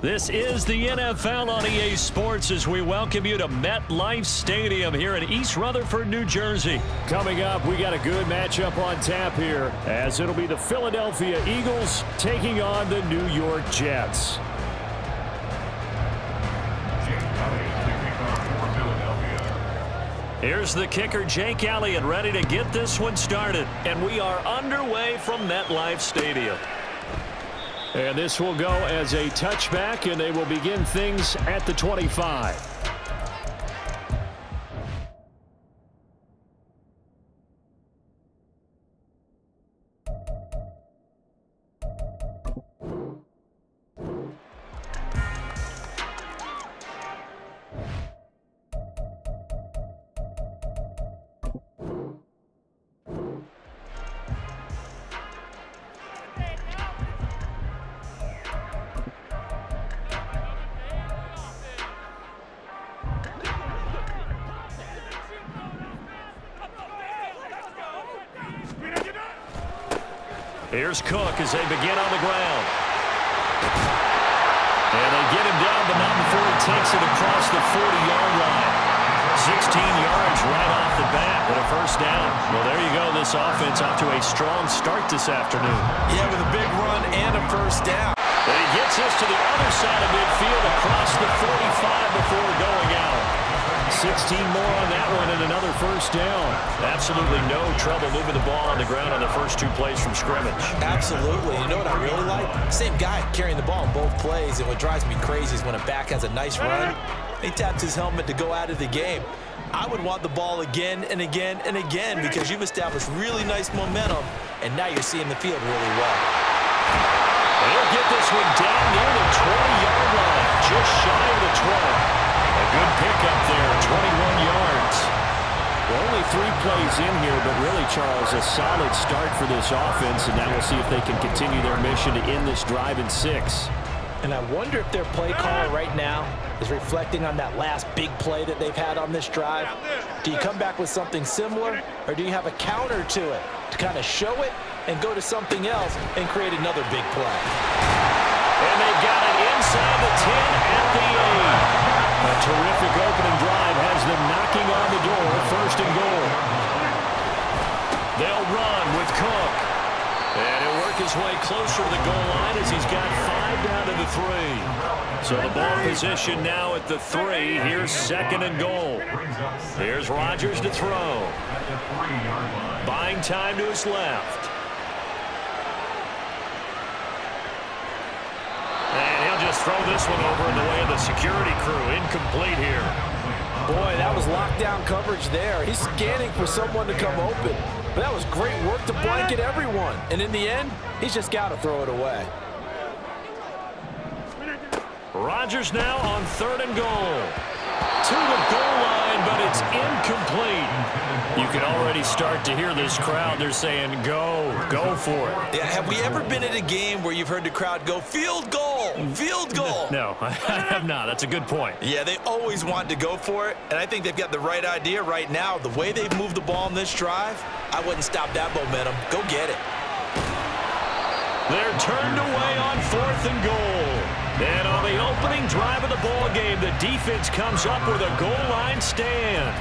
This is the NFL on EA Sports as we welcome you to MetLife Stadium here in East Rutherford, New Jersey. Coming up, we got a good matchup on tap here as it'll be the Philadelphia Eagles taking on the New York Jets. Here's the kicker, Jake Elliott, ready to get this one started. And we are underway from MetLife Stadium. And this will go as a touchback, and they will begin things at the 25. Here's Cook as they begin on the ground. And they get him down, but not before he takes it across the 40-yard line. 16 yards right off the bat with a first down. Well, there you go. This offense off to a strong start this afternoon. Yeah, with a big run and a first down. But he gets us to the other side of midfield across the 45 before going out. 16 more on that one and another first down. Absolutely no trouble moving the ball on the ground on the first two plays from scrimmage. Absolutely. You know what I really like? Same guy carrying the ball in both plays, and what drives me crazy is when a back has a nice run, he taps his helmet to go out of the game. I would want the ball again and again and again because you've established really nice momentum, and now you're seeing the field really well. They'll get this one down near the 20-yard line, just shy of the 12. A good pickup there, 21 yards. Well, only 3 plays in here, but really, Charles, a solid start for this offense, and now we'll see if they can continue their mission to end this drive in 6. And I wonder if their play caller right now is reflecting on that last big play that they've had on this drive. Do you come back with something similar, or do you have a counter to it to kind of show it and go to something else and create another big play? And they've got it inside the 10 at the 8. A terrific opening drive has them knocking on the door, first and goal. They'll run with Cook. And he'll work his way closer to the goal line as he's got 5 down to the 3. So the ball position now at the 3. Here's second and goal. Here's Rodgers to throw. Buying time to his left. And he'll just throw this one over in the way of the security crew. Incomplete here. Boy, that was lockdown coverage there. He's scanning for someone to come open. But that was great work to blanket everyone. And in the end, he's just got to throw it away. Rodgers now on third and goal. To the goal line, but it's incomplete. You can already start to hear this crowd. They're saying, go for it. Yeah, have we ever been at a game where you've heard the crowd go, field goal, field goal? No, I have not. That's a good point. Yeah, they always want to go for it, and I think they've got the right idea right now. The way they've moved the ball in this drive, I wouldn't stop that momentum. Go get it. They're turned away on fourth and goal. And on the opening drive of the ball game, the defense comes up with a goal line stand.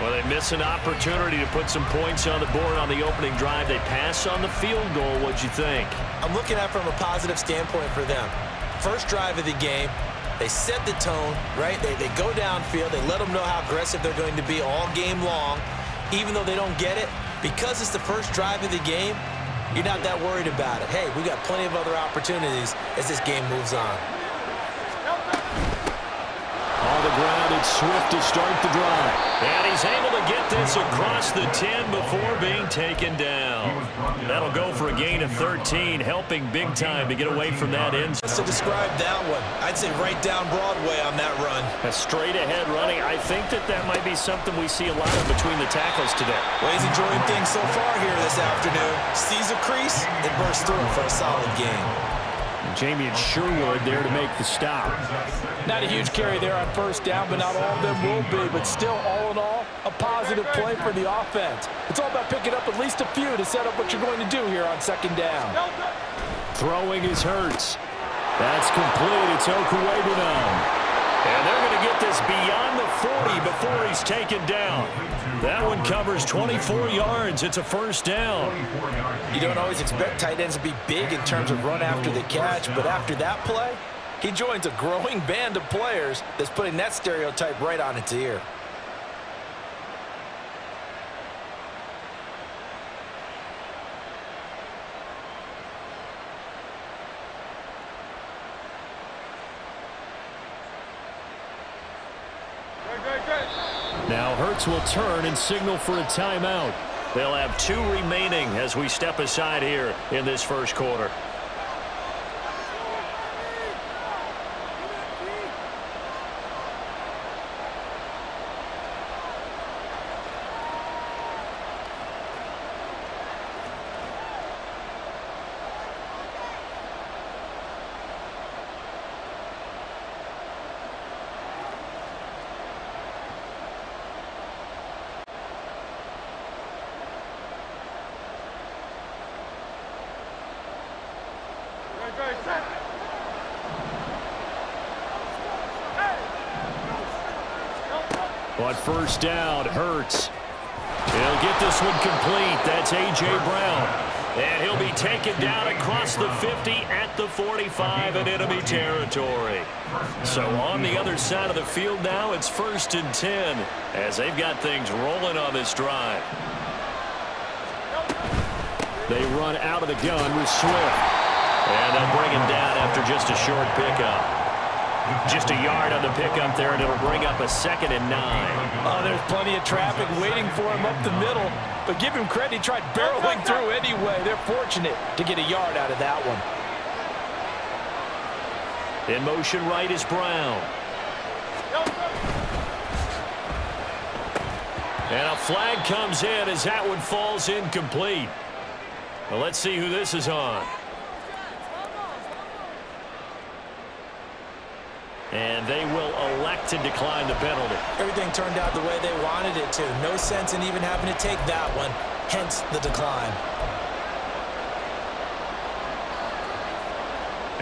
Well, they miss an opportunity to put some points on the board on the opening drive. They pass on the field goal. What'd you think? I'm looking at it from a positive standpoint for them. First drive of the game, they set the tone, right? They go downfield. They let them know how aggressive they're going to be all game long. Even though they don't get it, because it's the first drive of the game, you're not that worried about it. Hey, we got plenty of other opportunities as this game moves on. On the ground, it's Swift to start the drive. And he's able to get this across the 10 before being taken down. That'll go for a gain of 13, helping big time to get away from that end. To describe that one, I'd say right down Broadway on that run. A straight-ahead running. I think that might be something we see a lot of between the tackles today. Well, he's enjoying things so far here this afternoon. Sees a crease and bursts through for a solid game. Jamien Sherwood there to make the stop. Not a huge carry there on first down, but not all of them will be. But still, all in all, a positive play for the offense. It's all about picking up at least a few to set up what you're going to do here on second down. Throwing is Hurts. That's complete. It's Okuwebunam. And they're going to get this beyond the 40 before he's taken down. That one covers 24 yards. It's a first down. You don't always expect tight ends to be big in terms of run after the catch, but after that play, he joins a growing band of players that's putting that stereotype right on its ear. Now Hurts will turn and signal for a timeout. They'll have 2 remaining as we step aside here in this first quarter. On first down, Hurts. He'll get this one complete. That's A.J. Brown. And he'll be taken down across the 50 at the 45 in enemy territory. So on the other side of the field now, it's 1st and 10 as they've got things rolling on this drive. They run out of the gun with Swift. And they'll bring him down after just a short pickup. Just a yard on the pickup there, and it'll bring up a 2nd and 9. Oh, there's plenty of traffic waiting for him up the middle. But give him credit, he tried barreling through anyway. They're fortunate to get a yard out of that one. In motion right is Brown. And a flag comes in as that one falls incomplete. Well, let's see who this is on. And they will elect to decline the penalty. Everything turned out the way they wanted it to. No sense in even having to take that one, hence the decline.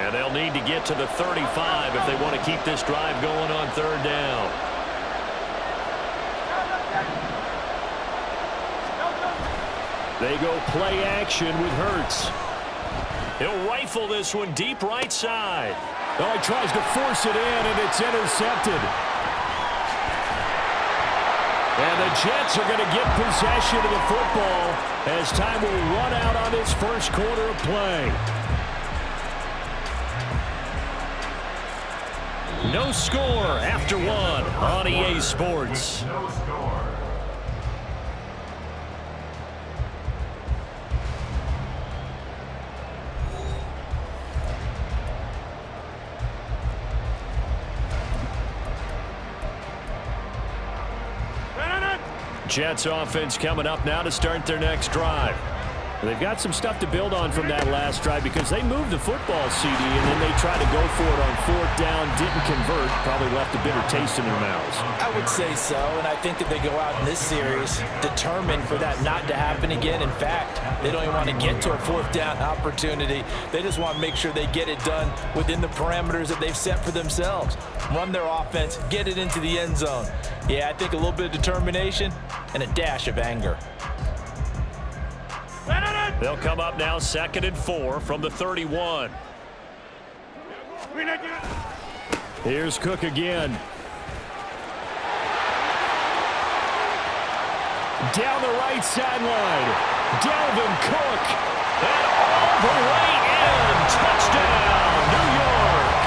And they'll need to get to the 35 if they want to keep this drive going on 3rd down. They go play action with Hurts. He'll rifle this one deep right side. Oh, he tries to force it in, and it's intercepted. And the Jets are going to get possession of the football as time will run out on this first quarter of play. No score after 1 on EA Sports. No score. Jets offense coming up now to start their next drive. They've got some stuff to build on from that last drive because they moved the football, CD, and then they tried to go for it on 4th down, didn't convert, probably left a bitter taste in their mouths. I would say so, and I think that they go out in this series determined for that not to happen again. In fact, they don't even want to get to a 4th down opportunity. They just want to make sure they get it done within the parameters that they've set for themselves. Run their offense, get it into the end zone. Yeah, I think a little bit of determination and a dash of anger. They'll come up now 2nd and 4 from the 31. Here's Cook again. Down the right sideline. Dalvin Cook. And all the way in. Touchdown, New York.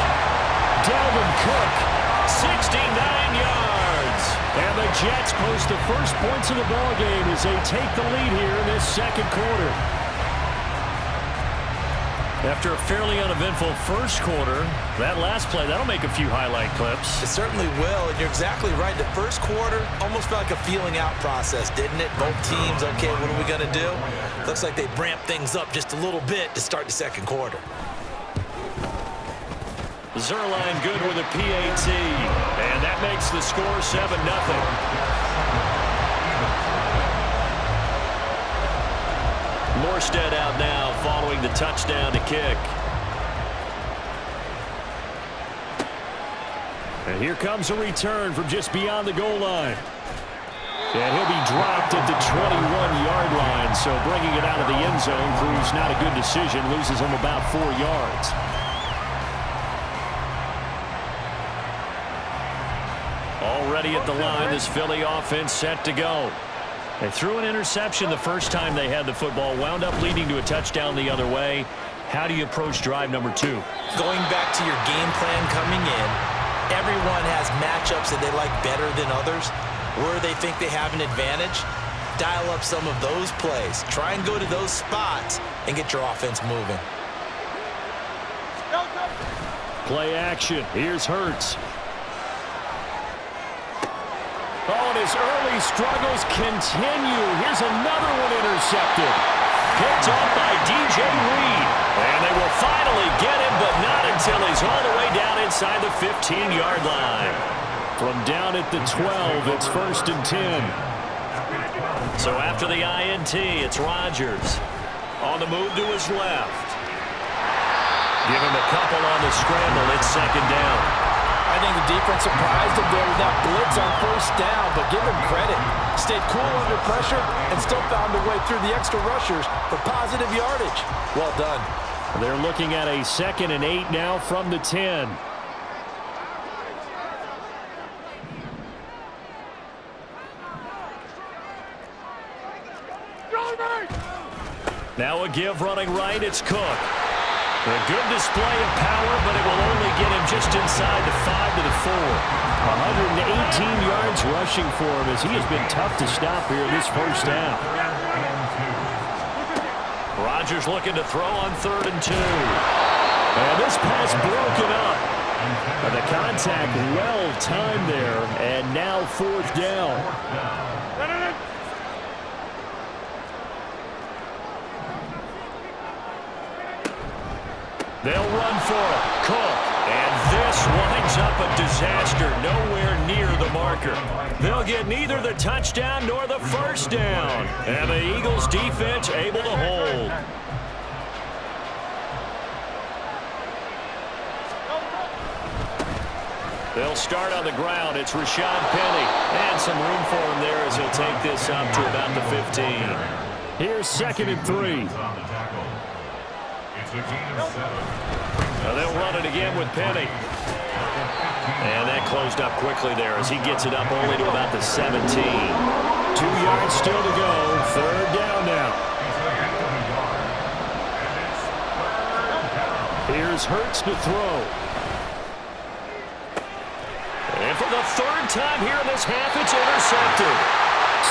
Dalvin Cook, 69 yards. And the Jets post the first points of the ballgame as they take the lead here in this 2nd quarter. After a fairly uneventful first quarter, that last play, that'll make a few highlight clips. It certainly will, and you're exactly right. The first quarter almost felt like a feeling out process, didn't it? Both teams, okay, what are we going to do? Looks like they ramped things up just a little bit to start the 2nd quarter. Zuerlein good with a PAT, and that makes the score 7-0. Morstead out now following the touchdown to kick. And here comes a return from just beyond the goal line. And he'll be dropped at the 21-yard line, so bringing it out of the end zone proves not a good decision, loses him about 4 yards. Already at the line, this Philly offense set to go. They threw an interception the first time they had the football, wound up leading to a touchdown the other way. How do you approach drive number 2? Going back to your game plan coming in, everyone has matchups that they like better than others. Where they think they have an advantage, dial up some of those plays. Try and go to those spots and get your offense moving. Play action. Here's Hurts. Oh, and his early struggles continue. Here's another one intercepted. Picked off by DJ Reed. And they will finally get him, but not until he's all the way down inside the 15-yard line. From down at the 12, it's 1st and 10. So after the INT, it's Rodgers. On the move to his left. Give him a couple on the scramble. It's 2nd down. I think the defense surprised him there with that blitz on 1st down, but give him credit. Stayed cool under pressure and still found a way through the extra rushers for positive yardage. Well done. They're looking at a 2nd and 8 now from the 10. Now a give running right, it's Cook. A good display of power, but it will only get him just inside the 5 to the 4. 118 yards rushing for him as he has been tough to stop here this first half. Rodgers looking to throw on 3rd and 2. And this pass broken up. And the contact well timed there, and now 4th down. They'll run for it. Cook. And this winds up a disaster. Nowhere near the marker. They'll get neither the touchdown nor the 1st down. And the Eagles defense able to hold. They'll start on the ground. It's Rashad Penny. And some room for him there as he'll take this up to about the 15. Here's 2nd and 3. Now they'll run it again with Penny. And that closed up quickly there as he gets it up only to about the 17. 2 yards still to go. 3rd down now. Here's Hurts to throw. And for the 3rd time here in this half, it's intercepted.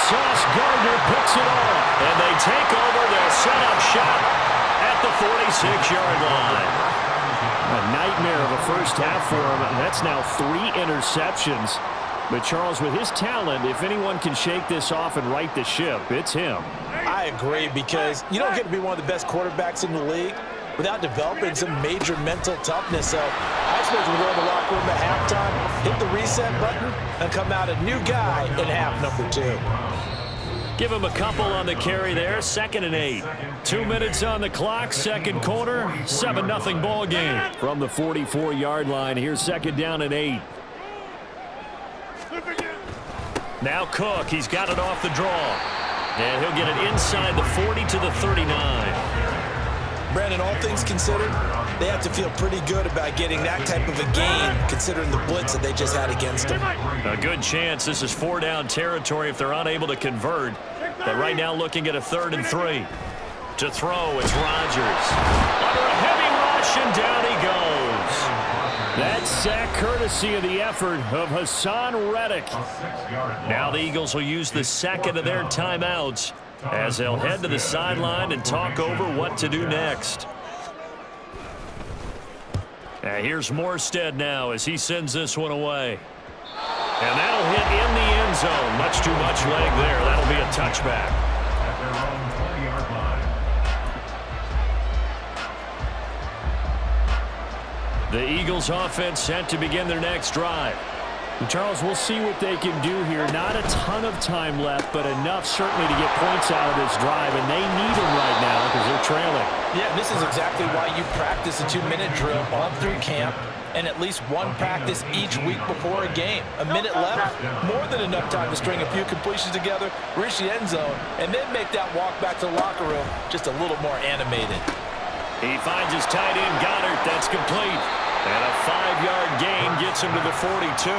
Sauce Gardner picks it off. And they take over. They'll set up shop at the 46-yard line. A nightmare of a first half for him. That's now 3 interceptions. But Charles, with his talent, if anyone can shake this off and right the ship, it's him. I agree, because you don't get to be one of the best quarterbacks in the league without developing some major mental toughness. So I suppose we go in the locker room at halftime, hit the reset button, and come out a new guy in half number 2. Give him a couple on the carry there. 2nd and 8. 2 minutes on the clock. 2nd quarter. 7-0 ball game. From the 44-yard line. Here's 2nd down and 8. Now Cook. He's got it off the draw. And he'll get it inside the 40 to the 39. Brandon, all things considered, they have to feel pretty good about getting that type of a gain, considering the blitz that they just had against them. A good chance. This is 4-down territory if they're unable to convert. But right now looking at a 3rd and 3. To throw, it's Rodgers. Under a heavy rush, and down he goes. That sack courtesy of the effort of Hassan Reddick. Now the Eagles will use the 2nd of their timeouts as they'll head to the sideline and talk over what to do next. Here's Morstead now as he sends this one away. And that'll hit in the end zone. Much too much leg there. That'll be a touchback. The Eagles offense set to begin their next drive. And Charles, we'll see what they can do here. Not a ton of time left, but enough certainly to get points out of this drive, and they need them right now because they're trailing. Yeah, this is exactly why you practice a 2-minute drill all through camp. and at least one practice each week before a game. A minute left, more than enough time to string a few completions together, reach the end zone, and then make that walk back to the locker room just a little more animated. He finds his tight end, Goddard. That's complete. And a 5-yard gain gets him to the 42.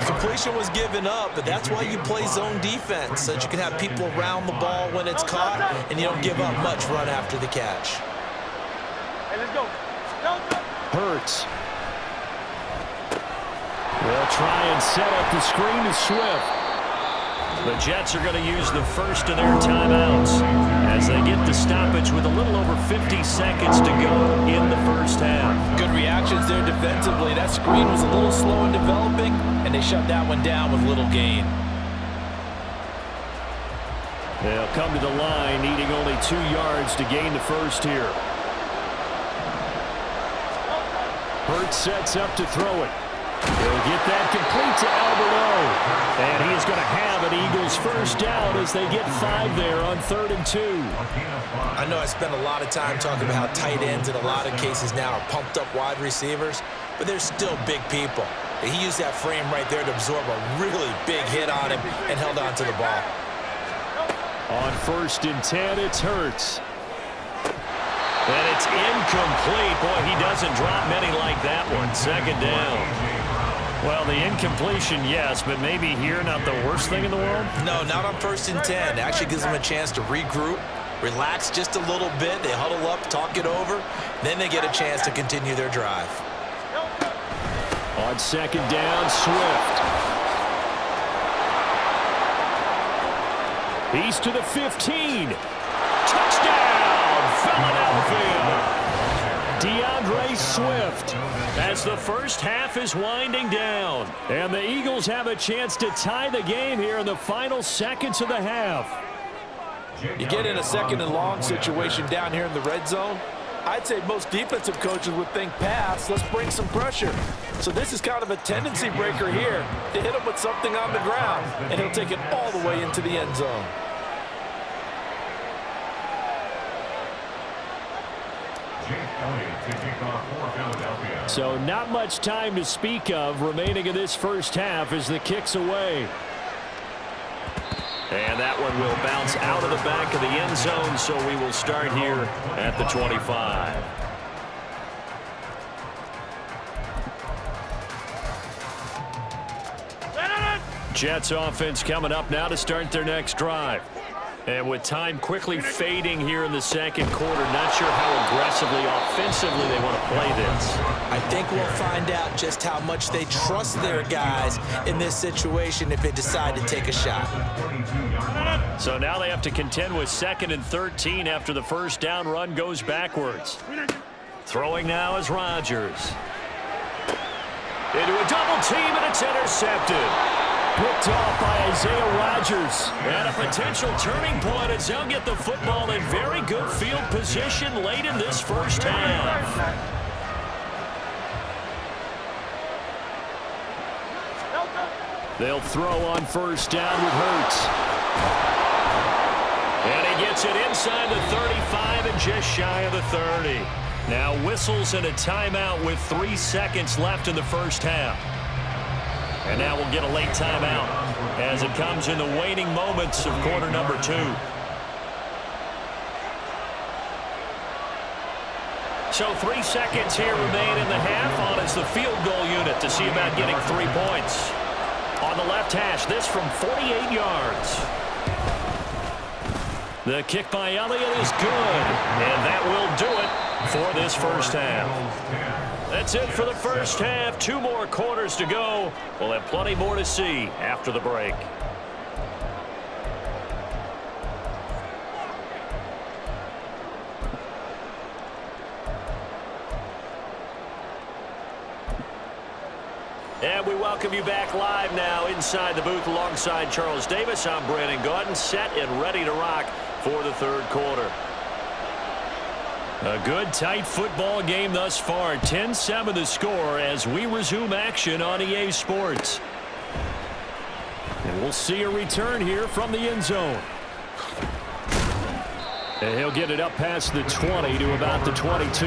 Completion was given up, but that's why you play zone defense, so that you can have people around the ball when it's caught, and you don't give up much run after the catch. Hey, let's go. Hurts. They'll try and set up the screen to Swift. The Jets are going to use the first of their timeouts as they get the stoppage with a little over 50 seconds to go in the first half. Good reactions there defensively. That screen was a little slow in developing, and they shut that one down with little gain. They'll come to the line, needing only 2 yards to gain the first here. Hurts sets up to throw it. He'll get that complete to Alberto. And he is going to have an Eagles first down as they get 5 there on 3rd and 2. I know I spent a lot of time talking about how tight ends in a lot of cases now are pumped up wide receivers, but they're still big people. He used that frame right there to absorb a really big hit on him and held on to the ball. On 1st and 10, it's Hurts. And it's incomplete. Boy, he doesn't drop many like that one. 2nd down. Well, the incompletion, yes, but maybe here not the worst thing in the world? No, not on 1st and 10. It actually gives them a chance to regroup, relax just a little bit. They huddle up, talk it over. Then they get a chance to continue their drive. On 2nd down, Swift. He's to the 15. Touchdown, Philadelphia. DeAndre Swift as the first half is winding down. And the Eagles have a chance to tie the game here in the final seconds of the half. You get in a 2nd and long situation down here in the red zone, I'd say most defensive coaches would think pass, let's bring some pressure. So this is kind of a tendency breaker here to hit him with something on the ground, and he'll take it all the way into the end zone. So not much time to speak of remaining in this first half as the kick's away. And that one will bounce out of the back of the end zone, so we will start here at the 25. Jets offense coming up now to start their next drive. And with time quickly fading here in the 2nd quarter, not sure how aggressively, offensively they want to play this. I think we'll find out just how much they trust their guys in this situation if they decide to take a shot. So now they have to contend with 2nd and 13 after the first down run goes backwards. Throwing now is Rodgers. Into a double team, and it's intercepted. Picked off by Isaiah Rodgers. And a potential turning point as they'll get the football in very good field position late in this first half. They'll throw on first down with Hurts. And he gets it inside the 35 and just shy of the 30. Now whistles and a timeout with 3 seconds left in the first half. And now we'll get a late timeout as it comes in the waning moments of quarter number 2. So 3 seconds here remain in the half on as the field goal unit to see about getting 3 points. On the left hash, this from 48 yards. The kick by Elliott is good, and that will do it for this first half. That's it for the first half. 2 more quarters to go. We'll have plenty more to see after the break. And we welcome you back live now inside the booth alongside Charles Davis. I'm Brandon Gaudin, set and ready to rock for the 3rd quarter. A good, tight football game thus far. 10-7 the score as we resume action on EA Sports. And we'll see a return here from the end zone. And he'll get it up past the 20 to about the 22.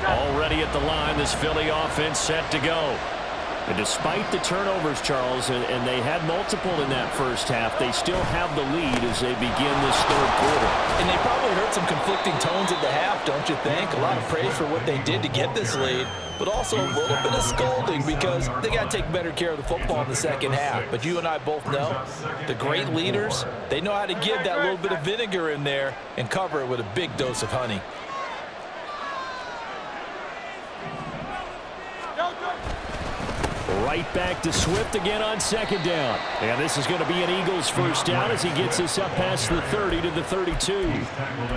Already at the line, this Philly offense set to go. And despite the turnovers, Charles, and they had multiple in that first half, they still have the lead as they begin this third quarter. And they probably heard some conflicting tones at the half, don't you think? A lot of praise for what they did to get this lead, but also a little bit of scolding because they got to take better care of the football in the second half. But you and I both know the great leaders, they know how to give that little bit of vinegar in there and cover it with a big dose of honey. Right back to Swift again on second down. And this is going to be an Eagles first down as he gets us up past the 30 to the 32.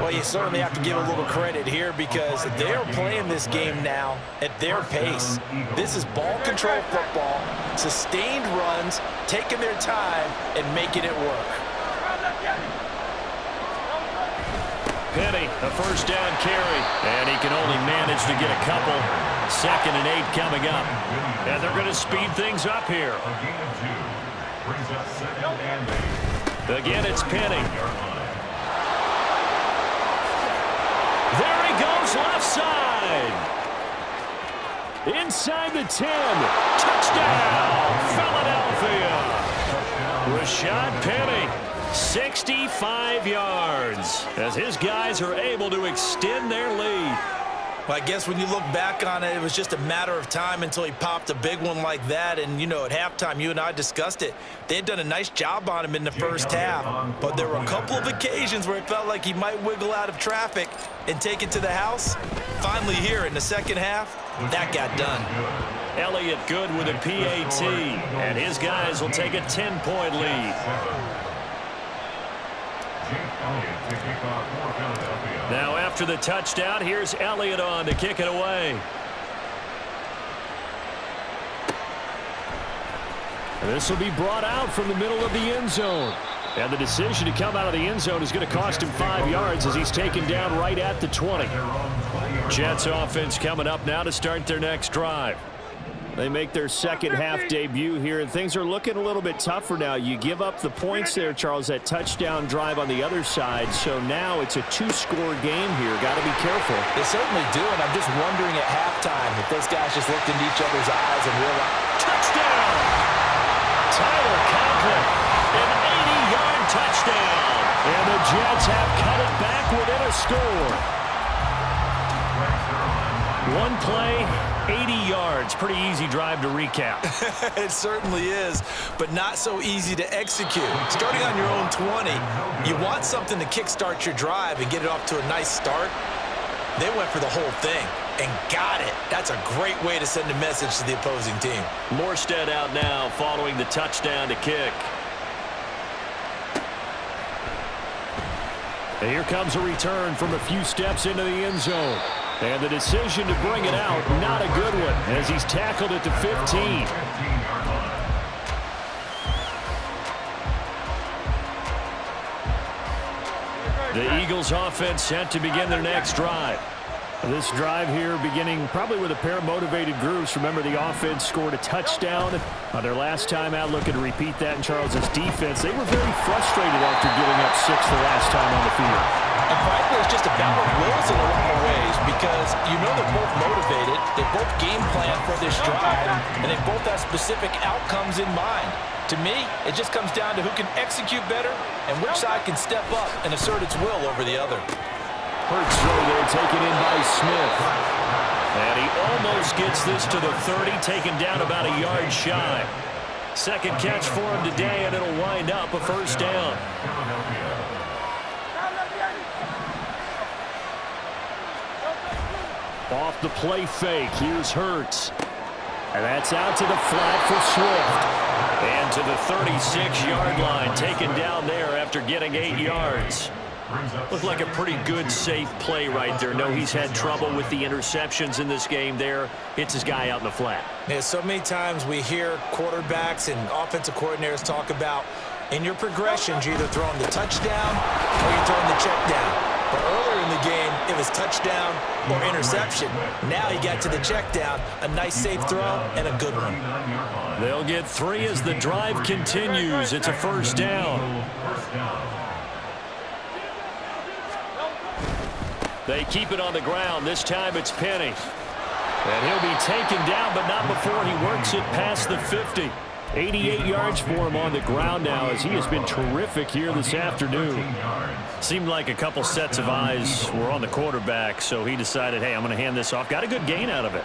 Well, you certainly have to give a little credit here because they're playing this game now at their pace. This is ball control football, sustained runs, taking their time and making it work. Penny, a first down carry, and he can only manage to get a couple. 2nd and 8 coming up. And they're going to speed things up here. Again, it's Penny. There he goes left side. Inside the 10. Touchdown, Philadelphia. Rashad Penny. 65 yards as his guys are able to extend their lead. Well, I guess when you look back on it, it was just a matter of time until he popped a big one like that. And, you know, at halftime, you and I discussed it. They had done a nice job on him in the first half. But there were a couple of occasions where it felt like he might wiggle out of traffic and take it to the house. Finally here in the second half, that got done. Elliott Good with a PAT. And his guys will take a 10-point lead. Now after the touchdown, here's Elliott on to kick it away. This will be brought out from the middle of the end zone. And the decision to come out of the end zone is going to cost him 5 yards as he's taken down right at the 20. Jets offense coming up now to start their next drive. They make their second half debut here, and things are looking a little bit tougher now. You give up the points there, Charles, that touchdown drive on the other side. So now it's a 2-score game here. Got to be careful. They certainly do, and I'm just wondering at halftime if those guys just looked into each other's eyes and realized. Touchdown! Tyler Conklin, an 80-yard touchdown. And the Jets have cut it back within a score. One play, 80 yards. Pretty easy drive to recap. It certainly is, but not so easy to execute. Starting on your own 20, you want something to kickstart your drive and get it off to a nice start. They went for the whole thing and got it. That's a great way to send a message to the opposing team. Morstead out now following the touchdown to kick. And here comes a return from a few steps into the end zone. And the decision to bring it out, not a good one, as he's tackled at the 15. The Eagles offense set to begin their next drive. This drive here beginning probably with a pair of motivated groups. Remember, the offense scored a touchdown on their last time out. Looking to repeat that in Charles's defense. They were very frustrated after giving up 6 the last time on the field. And frankly, it's just a battle of wills in a lot of ways because you know they're both motivated. They both game plan for this drive, and they both have specific outcomes in mind. To me, it just comes down to who can execute better and which side can step up and assert its will over the other. Hurts throw there, taken in by Smith. And he almost gets this to the 30, taken down about a yard shy. Second catch for him today, and it'll wind up a first down. Off the play fake, here's Hurts. And that's out to the flat for Swift. And to the 36-yard line, taken down there after getting 8 yards. Looked like a pretty good, safe play right there. No, he's had trouble with the interceptions in this game there. Hits his guy out in the flat. Yeah, so many times we hear quarterbacks and offensive coordinators talk about in your progressions, you're either throwing the touchdown or you're throwing the check down. But earlier in the game, it was touchdown or interception. Now he got to the check down, a nice safe throw, and a good one. They'll get 3 as the drive continues. It's a first down. They keep it on the ground. This time it's Penny. And he'll be taken down, but not before he works it past the 50. 88 yards for him on the ground now, as he has been terrific here this afternoon. Seemed like a couple sets of eyes were on the quarterback, so he decided, hey, I'm going to hand this off. Got a good gain out of it.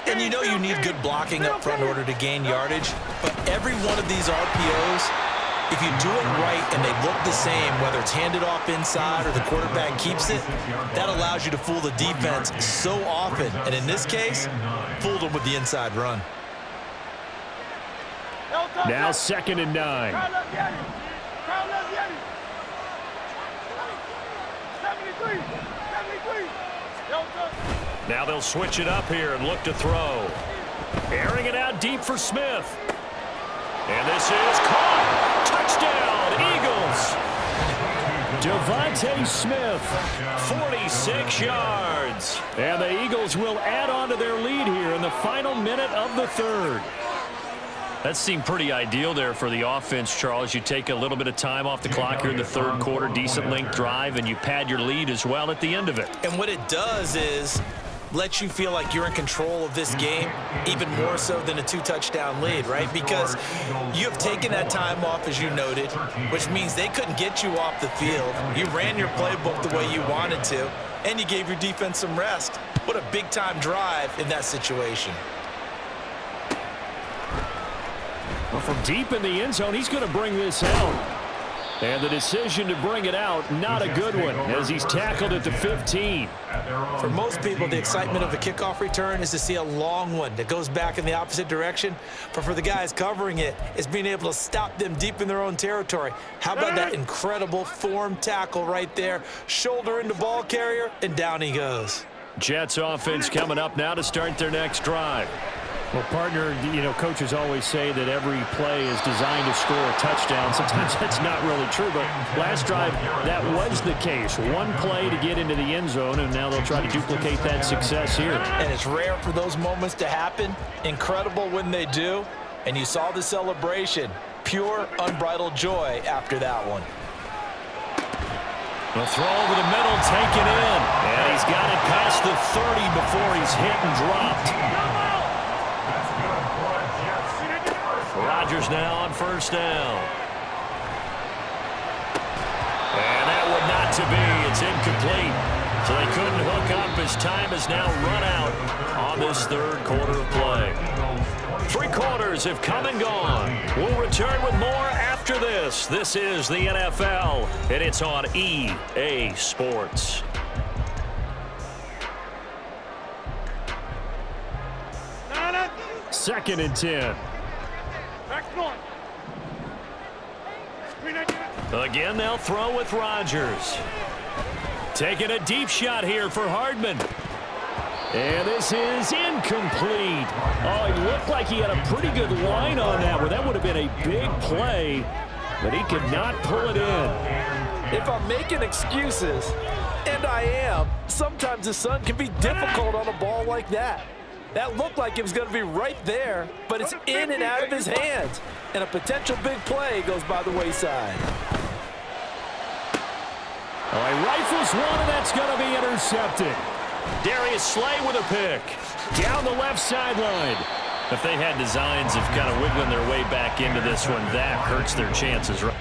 And you know you need good blocking up front in order to gain yardage, but every one of these RPOs, if you do it right and they look the same, whether it's handed off inside or the quarterback keeps it, that allows you to fool the defense so often. And in this case, fooled them with the inside run. Now 2nd and 9. Now they'll switch it up here and look to throw. Airing it out deep for Smith. And this is caught. Touchdown, Eagles. Devontae Smith, 46 yards. And the Eagles will add on to their lead here in the final minute of the 3rd. That seemed pretty ideal there for the offense, Charles. You take a little bit of time off the clock here in the 3rd quarter, decent length drive, and you pad your lead as well at the end of it. And what it does is let you feel like you're in control of this game, even more so than a 2-touchdown lead, right? Because you have taken that time off, as you noted, which means they couldn't get you off the field. You ran your playbook the way you wanted to, and you gave your defense some rest. What a big-time drive in that situation. Well, from deep in the end zone, he's going to bring this out. And the decision to bring it out, not a good one, as he's tackled at the 15. For most people, the excitement of a kickoff return is to see a long one that goes back in the opposite direction. But for the guys covering it, it's being able to stop them deep in their own territory. How about that incredible form tackle right there? Shoulder into ball carrier, and down he goes. Jets offense coming up now to start their next drive. Well, partner, you know, coaches always say that every play is designed to score a touchdown. Sometimes that's not really true, but last drive, that was the case. One play to get into the end zone, and now they'll try to duplicate that success here. And it's rare for those moments to happen. Incredible when they do. And you saw the celebration. Pure, unbridled joy after that one. The throw over the middle, taken in. And he's got it past the 30 before he's hit and dropped. Rodgers now on 1st down. And that would not to be. It's incomplete. So they couldn't hook up as time has now run out on this 3rd quarter of play. 3 quarters have come and gone. We'll return with more after this. This is the NFL, and it's on EA Sports. Second and 10. Again, they'll throw with Rodgers. Taking a deep shot here for Hardman. And this is incomplete. Oh, he looked like he had a pretty good line on that one. That would have been a big play, but he could not pull it in. If I'm making excuses, and I am, sometimes the sun can be difficult on a ball like that. That looked like it was going to be right there, but it's in and out of his hands. And a potential big play goes by the wayside. Oh, he rifles one, and that's going to be intercepted. Darius Slay with a pick. Down the left sideline. If they had designs of kind of wiggling their way back into this one, that hurts their chances, right?